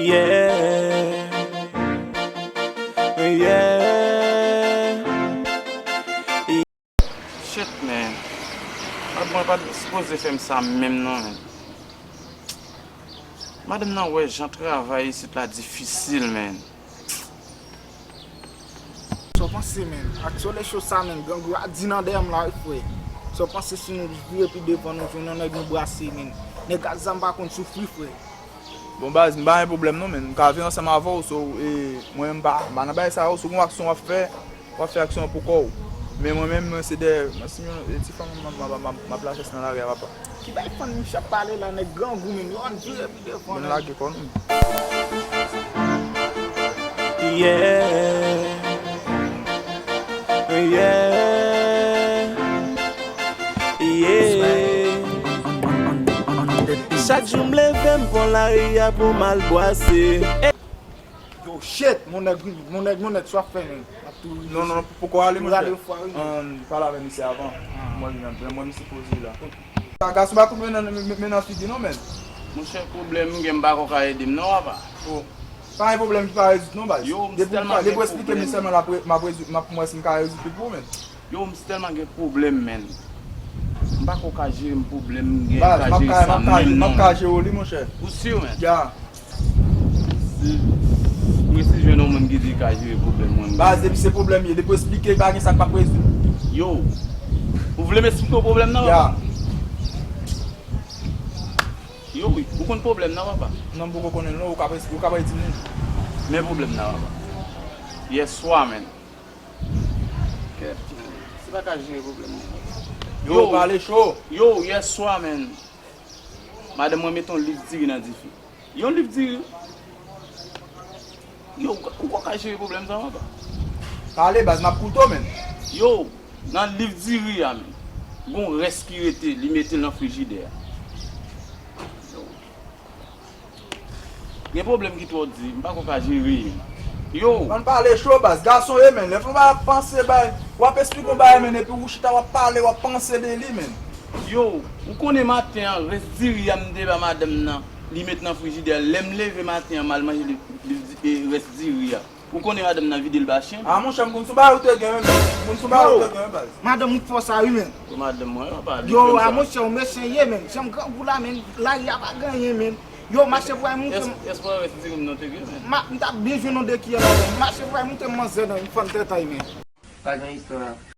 Yeah, yeah. Shit, man. Mwen pa suppose fèm sa mèm nan, men. Madame nan wè, jan travay sit la difficile, men. So panse men, ak so le chou sa men, gang gwa di nan dem la ifwe. So panse si nou vire pi devan nou jounan nèg nou brase men. Nèg a zamba kon soufri fwe. Bon baz, mba yon problem non men, mka vin anseman avon so mwen mba nan bay sa ou so kon aksyon wap fè aksyon pou kou. Men mwen men se de, si mwen ti fam ma plache nan la re wap. Ki bay fan mi chap pale la nèg gang gou men, yo an vire pi devan. Ben la ge kon. Yeah, yeah, yeah. Chaque jour me lève pour la ria pour mal boisser. Yo shit, mon nèg soit fait men. Non, pourquoi aller mon cher? On Parle avec monsieur avant. Moi je suis posé là. Ta garçon ba koumè nan fidi non men. Mwen chè problem gen mba ko ka edim nan wapa. Oh. Pas un problème qui va résoudre non baz. Yo, De tellement pour expliquer mais seulement ma moi si me ka résoudre pour men. Yo, mwen telman gen problem, men. Mba ko ka jere m problem gen Baz, ka jere sa mèm m'a nan. ka jere li mon cher. Ou si ou, men? Ya. Mwen si jwen nou mwen ki di ka jere problem mwen. Baz depuis c'est problème de pour expliquer ba gen ça pas résoudre. Yo, ou vle m'explique o problem nan Ya. wapa? Yo, oui, ou kon problem nan wapa? Non beaucoup connaît non ou ka dire. Men problem nan wapa? Yes, swa, men. Se pa ka jere problem nan. Yo parler chaud. Yo, yes, swa, men. Madame mwen meton liv diri nan di fi. Yo liv diri. Yo, ou kwa ka jere problem nan wapa? Parler baz m'a couteau men. Yo, nan liv diri ya, men. Gon res ki rete, li mette nan frigidaire. Gen problem ki to di, mpa ko ka jere. Yo, On parler chaud baz garçon men, les faut pas penser ba ou expliquer ba men et puis ou chita ou parler ou penser de li men. yo, ou konen matin, res diri ya mde ba madame nan, li mette nan frigidaire, lem leve matin, mal manje res diri ya. Ou konen madame nan vide l bachin? Ah mon cher moun sou ba ou te gen men. Moun sou ba ou te gen baz. Madame mou fò sa wi men. Ou madame mwen, yo pa li Yo, comme a ça. mon cher me senye men. J'aime gang gou la men, la ya pa gagné men. Yo, marché pour moun Est-ce que res diri mnon te gen, men? m'ta bien joué non de qui là. Marché pour moun te manger dans une fente taille men. Pas grand histoire.